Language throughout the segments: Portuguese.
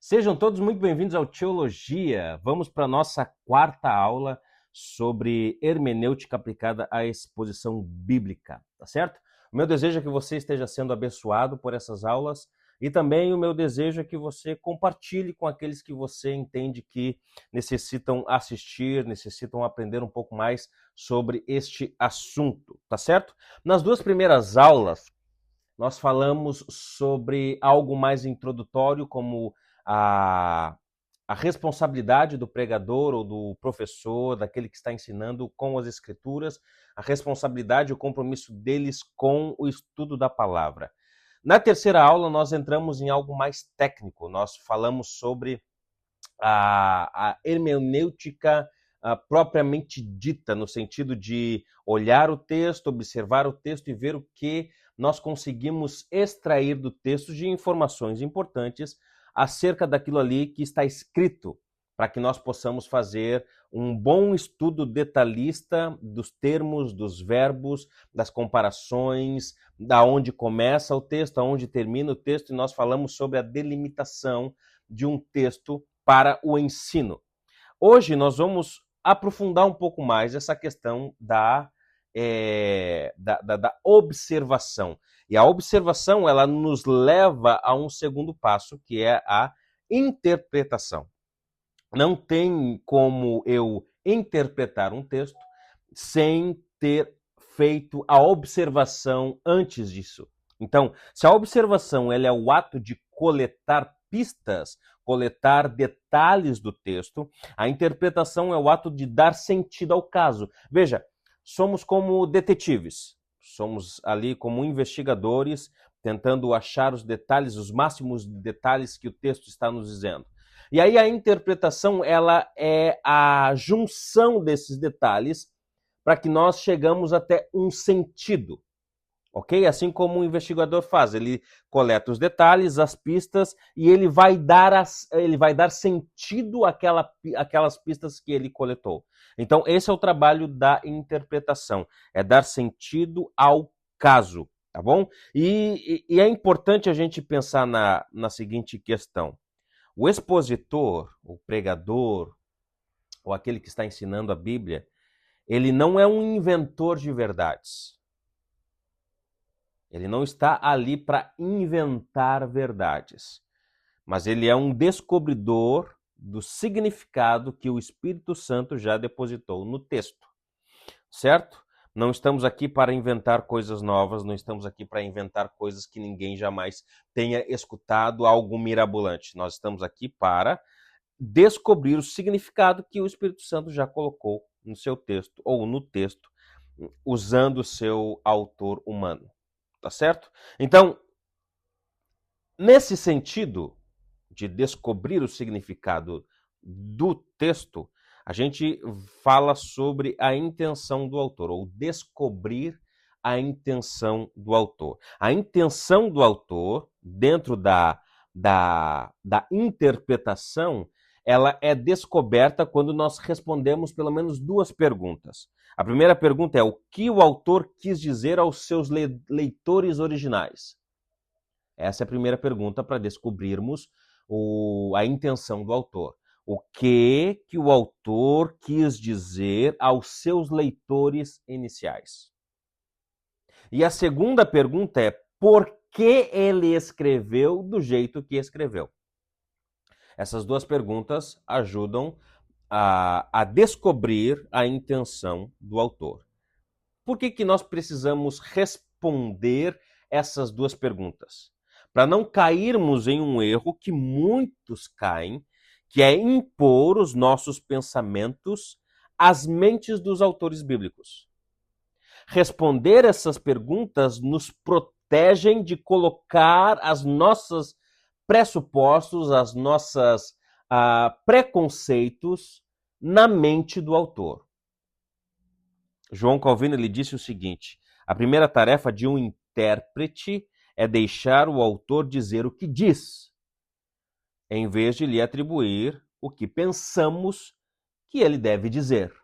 Sejam todos muito bem-vindos ao Teologia. Vamos para a nossa quarta aula sobre hermenêutica aplicada à exposição bíblica, tá certo? O meu desejo é que você esteja sendo abençoado por essas aulas e também o meu desejo é que você compartilhe com aqueles que você entende que necessitam assistir, necessitam aprender um pouco mais sobre este assunto, tá certo? Nas duas primeiras aulas, nós falamos sobre algo mais introdutório, como a, a responsabilidade do pregador ou do professor, daquele que está ensinando com as escrituras, a responsabilidade e o compromisso deles com o estudo da palavra. Na terceira aula, nós entramos em algo mais técnico, nós falamos sobre a hermenêutica propriamente dita, no sentido de olhar o texto, observar o texto e ver o que nós conseguimos extrair do texto de informações importantes acerca daquilo ali que está escrito, para que nós possamos fazer um bom estudo detalhista dos termos, dos verbos, das comparações, da onde começa o texto, aonde termina o texto, e nós falamos sobre a delimitação de um texto para o ensino. Hoje nós vamos aprofundar um pouco mais essa questão da observação. E a observação, ela nos leva a um segundo passo, que é a interpretação. Não tem como eu interpretar um texto sem ter feito a observação antes disso. Então, se a observação ela é o ato de coletar pistas, coletar detalhes do texto, a interpretação é o ato de dar sentido ao caso. Veja, somos como detetives, somos ali como investigadores, tentando achar os detalhes, os máximos detalhes que o texto está nos dizendo. E aí a interpretação, ela é a junção desses detalhes para que nós chegamos até um sentido, ok? Assim como o investigador faz, ele coleta os detalhes, as pistas, e ele vai dar sentido àquelas pistas que ele coletou. Então, esse é o trabalho da interpretação, é dar sentido ao caso, tá bom? E é importante a gente pensar na seguinte questão. O expositor, o pregador, ou aquele que está ensinando a Bíblia, ele não é um inventor de verdades. Ele não está ali para inventar verdades, mas ele é um descobridor do significado que o Espírito Santo já depositou no texto, certo? Não estamos aqui para inventar coisas novas, não estamos aqui para inventar coisas que ninguém jamais tenha escutado, algo mirabolante. Nós estamos aqui para descobrir o significado que o Espírito Santo já colocou no seu texto, ou no texto, usando o seu autor humano. Tá certo? Então, nesse sentido de descobrir o significado do texto, a gente fala sobre a intenção do autor, ou descobrir a intenção do autor. A intenção do autor, dentro da interpretação, ela é descoberta quando nós respondemos pelo menos duas perguntas. A primeira pergunta é o que o autor quis dizer aos seus leitores originais? Essa é a primeira pergunta para descobrirmos a intenção do autor. O que o autor quis dizer aos seus leitores iniciais? E a segunda pergunta é por que ele escreveu do jeito que escreveu? Essas duas perguntas ajudam a descobrir a intenção do autor. Por que nós precisamos responder essas duas perguntas? Para não cairmos em um erro que muitos caem, que é impor os nossos pensamentos às mentes dos autores bíblicos. Responder essas perguntas nos protegem de colocar as nossas pressupostos, as nossas preconceitos na mente do autor. João Calvino ele disse o seguinte: a primeira tarefa de um intérprete é deixar o autor dizer o que diz, em vez de lhe atribuir o que pensamos que ele deve dizer.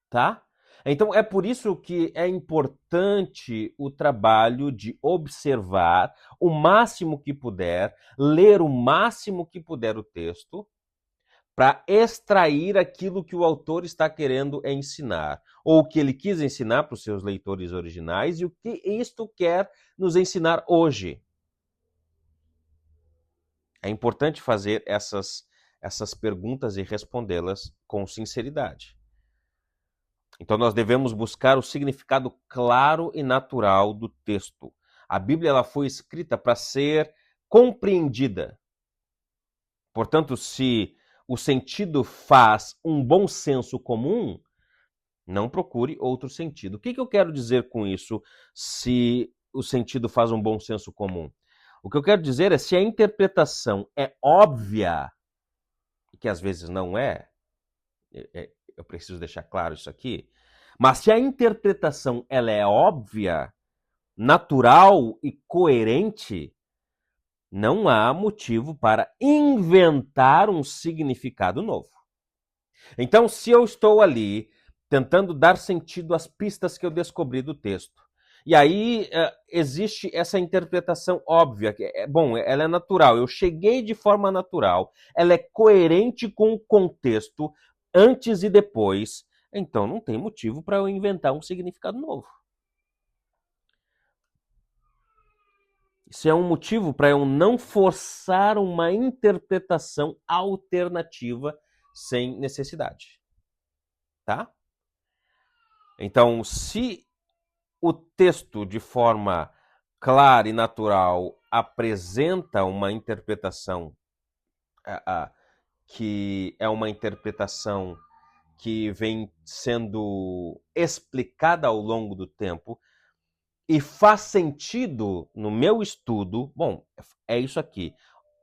Tá? Então, é por isso que é importante o trabalho de observar o máximo que puder, ler o máximo que puder o texto, para extrair aquilo que o autor está querendo ensinar, ou o que ele quis ensinar para os seus leitores originais e o que isto quer nos ensinar hoje. É importante fazer essas perguntas e respondê-las com sinceridade. Então nós devemos buscar o significado claro e natural do texto. A Bíblia ela foi escrita para ser compreendida. Portanto, se o sentido faz um bom senso comum, não procure outro sentido. O que eu quero dizer com isso, se o sentido faz um bom senso comum? O que eu quero dizer é se a interpretação é óbvia, que às vezes não é, eu preciso deixar claro isso aqui, mas se a interpretação ela é óbvia, natural e coerente, não há motivo para inventar um significado novo. Então, se eu estou ali tentando dar sentido às pistas que eu descobri do texto, e aí existe essa interpretação óbvia, que ela é natural, eu cheguei de forma natural, ela é coerente com o contexto antes e depois, então não tem motivo para eu inventar um significado novo. Isso é um motivo para eu não forçar uma interpretação alternativa sem necessidade. Tá? Então, se o texto, de forma clara e natural, apresenta uma interpretação que é uma interpretação que vem sendo explicada ao longo do tempo e faz sentido no meu estudo, bom, é isso aqui.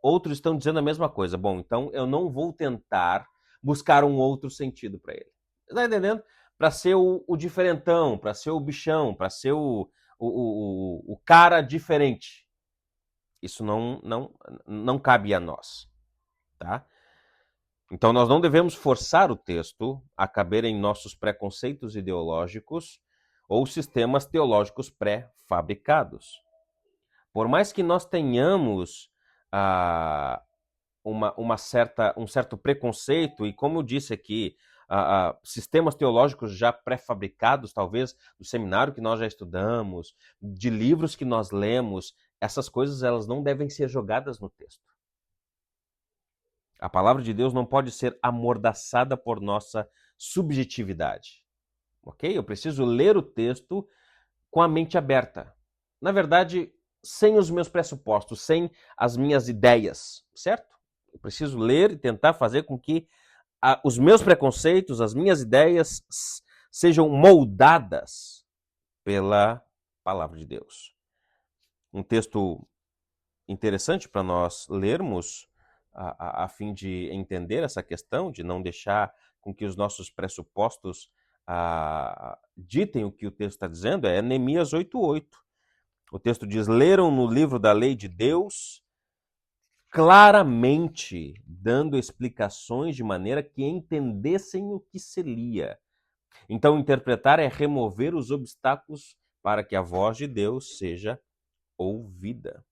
Outros estão dizendo a mesma coisa. Bom, então eu não vou tentar buscar um outro sentido para ele. Está entendendo? Para ser o diferentão, para ser o bichão, para ser o cara diferente. Isso não cabe a nós. Tá? Então nós não devemos forçar o texto a caber em nossos preconceitos ideológicos ou sistemas teológicos pré-fabricados. Por mais que nós tenhamos um certo preconceito, e como eu disse aqui, sistemas teológicos já pré-fabricados, talvez, do seminário que nós já estudamos, de livros que nós lemos, essas coisas elas não devem ser jogadas no texto. A palavra de Deus não pode ser amordaçada por nossa subjetividade. Ok? Eu preciso ler o texto com a mente aberta. Na verdade, sem os meus pressupostos, sem as minhas ideias, certo? Eu preciso ler e tentar fazer com que os meus preconceitos, as minhas ideias sejam moldadas pela palavra de Deus. Um texto interessante para nós lermos a fim de entender essa questão, de não deixar com que os nossos pressupostos ditem o que o texto está dizendo, é Neemias 8:8. O texto diz: leram no livro da lei de Deus claramente, dando explicações de maneira que entendessem o que se lia. Então, interpretar é remover os obstáculos para que a voz de Deus seja ouvida.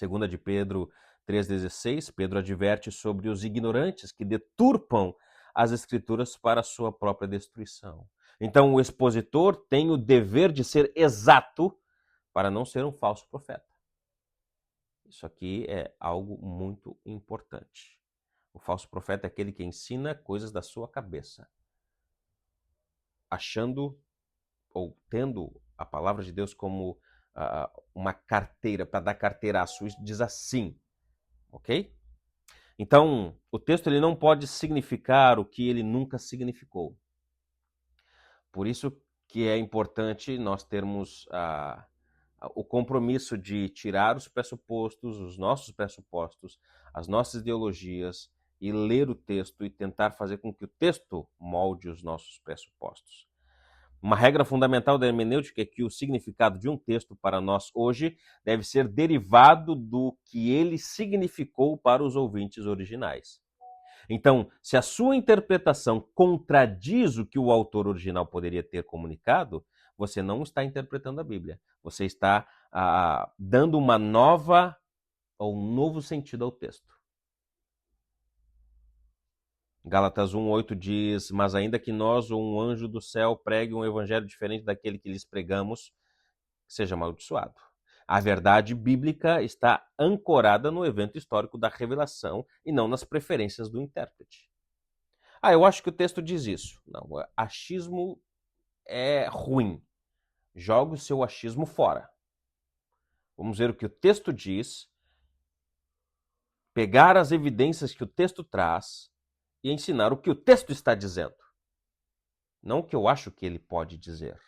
2 de Pedro 3,16, Pedro adverte sobre os ignorantes que deturpam as escrituras para a sua própria destruição. Então, o expositor tem o dever de ser exato para não ser um falso profeta. Isso aqui é algo muito importante. O falso profeta é aquele que ensina coisas da sua cabeça, achando ou tendo a palavra de Deus como uma carteira, para dar carteiraço. Isso diz assim, ok? Então, o texto ele não pode significar o que ele nunca significou. Por isso que é importante nós termos o compromisso de tirar os pressupostos, os nossos pressupostos, as nossas ideologias e ler o texto e tentar fazer com que o texto molde os nossos pressupostos. Uma regra fundamental da hermenêutica é que o significado de um texto para nós hoje deve ser derivado do que ele significou para os ouvintes originais. Então, se a sua interpretação contradiz o que o autor original poderia ter comunicado, você não está interpretando a Bíblia. Você está dando uma nova ou um novo sentido ao texto. Gálatas 1:8 diz: mas ainda que nós ou um anjo do céu pregue um evangelho diferente daquele que lhes pregamos, seja amaldiçoado. A verdade bíblica está ancorada no evento histórico da revelação e não nas preferências do intérprete. Eu acho que o texto diz isso. Não, achismo é ruim. Joga o seu achismo fora. Vamos ver o que o texto diz, pegar as evidências que o texto traz e ensinar o que o texto está dizendo. Não o que eu acho que ele pode dizer.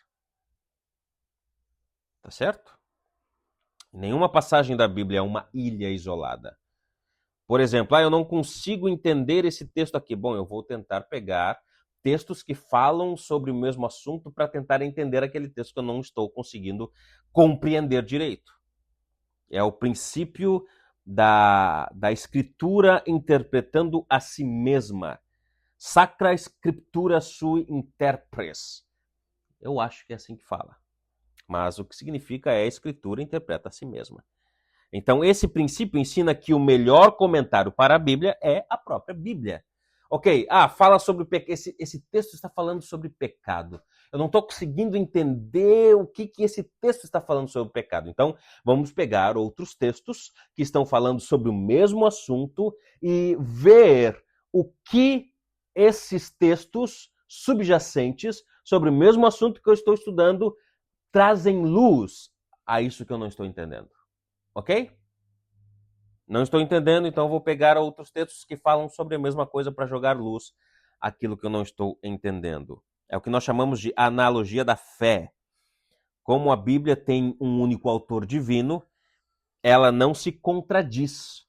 Tá certo? Nenhuma passagem da Bíblia é uma ilha isolada. Por exemplo, eu não consigo entender esse texto aqui. Bom, eu vou tentar pegar textos que falam sobre o mesmo assunto para tentar entender aquele texto que eu não estou conseguindo compreender direito. É o princípio da escritura interpretando a si mesma. Sacra Scriptura sui interpres. Eu acho que é assim que fala. Mas o que significa é a escritura interpreta a si mesma. Então, esse princípio ensina que o melhor comentário para a Bíblia é a própria Bíblia. Ok, fala sobre esse texto está falando sobre pecado. Eu não estou conseguindo entender o que esse texto está falando sobre pecado. Então, vamos pegar outros textos que estão falando sobre o mesmo assunto e ver o que esses textos subjacentes sobre o mesmo assunto que eu estou estudando trazem luz a isso que eu não estou entendendo. Ok? Não estou entendendo, então vou pegar outros textos que falam sobre a mesma coisa para jogar luz àquilo que eu não estou entendendo. É o que nós chamamos de analogia da fé. Como a Bíblia tem um único autor divino, ela não se contradiz.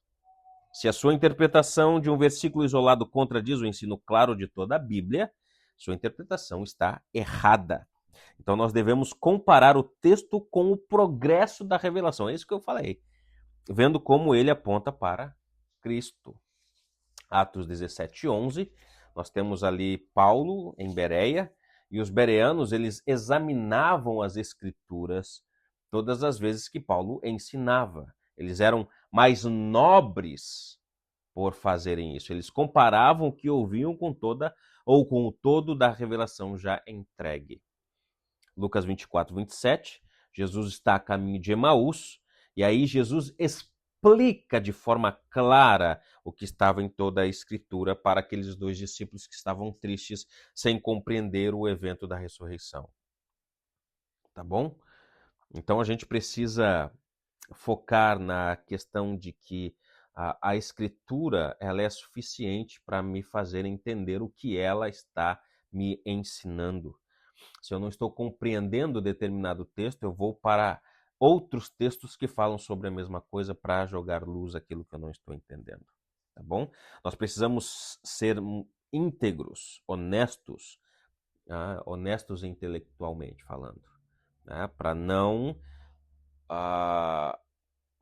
Se a sua interpretação de um versículo isolado contradiz o ensino claro de toda a Bíblia, sua interpretação está errada. Então nós devemos comparar o texto com o progresso da revelação. É isso que eu falei. Vendo como ele aponta para Cristo. Atos 17:11, nós temos ali Paulo em Bereia, e os bereanos, eles examinavam as escrituras todas as vezes que Paulo ensinava. Eles eram mais nobres por fazerem isso. Eles comparavam o que ouviam com toda ou com o todo da revelação já entregue. Lucas 24:27, Jesus está a caminho de Emaús, e aí Jesus explica de forma clara o que estava em toda a Escritura para aqueles dois discípulos que estavam tristes sem compreender o evento da ressurreição. Tá bom? Então a gente precisa focar na questão de que a Escritura ela é suficiente para me fazer entender o que ela está me ensinando. Se eu não estou compreendendo determinado texto, eu vou para outros textos que falam sobre a mesma coisa para jogar luz àquilo que eu não estou entendendo. Tá bom? Nós precisamos ser íntegros, honestos, honestos intelectualmente falando, né? Para não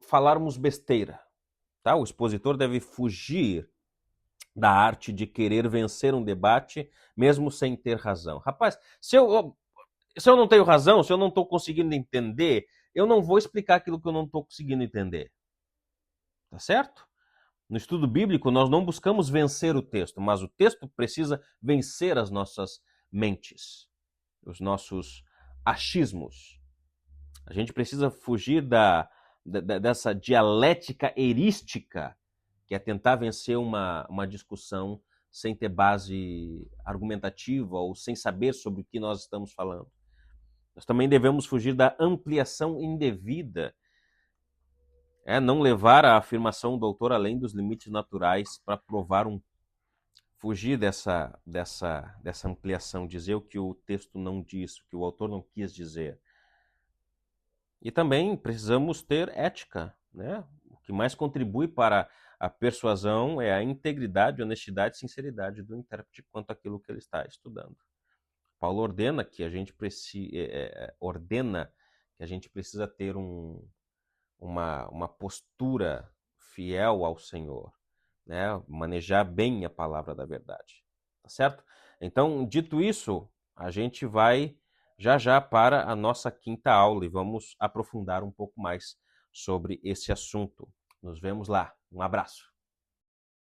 falarmos besteira. Tá? O expositor deve fugir da arte de querer vencer um debate mesmo sem ter razão. Rapaz, se eu não tenho razão, se eu não estou conseguindo entender, eu não vou explicar aquilo que eu não estou conseguindo entender. Tá certo? No estudo bíblico, nós não buscamos vencer o texto, mas o texto precisa vencer as nossas mentes, os nossos achismos. A gente precisa fugir dessa dialética erística, que é tentar vencer uma discussão sem ter base argumentativa ou sem saber sobre o que nós estamos falando. Nós também devemos fugir da ampliação indevida, não levar a afirmação do autor além dos limites naturais para provar fugir dessa ampliação, dizer o que o texto não diz, o que o autor não quis dizer. E também precisamos ter ética, né? O que mais contribui para a persuasão é a integridade, honestidade e sinceridade do intérprete quanto àquilo que ele está estudando. Paulo ordena que a gente precisa ter uma postura fiel ao Senhor. né? Manejar bem a palavra da verdade, tá certo? Então, dito isso, a gente vai já para a nossa quinta aula e vamos aprofundar um pouco mais sobre esse assunto. Nos vemos lá. Um abraço.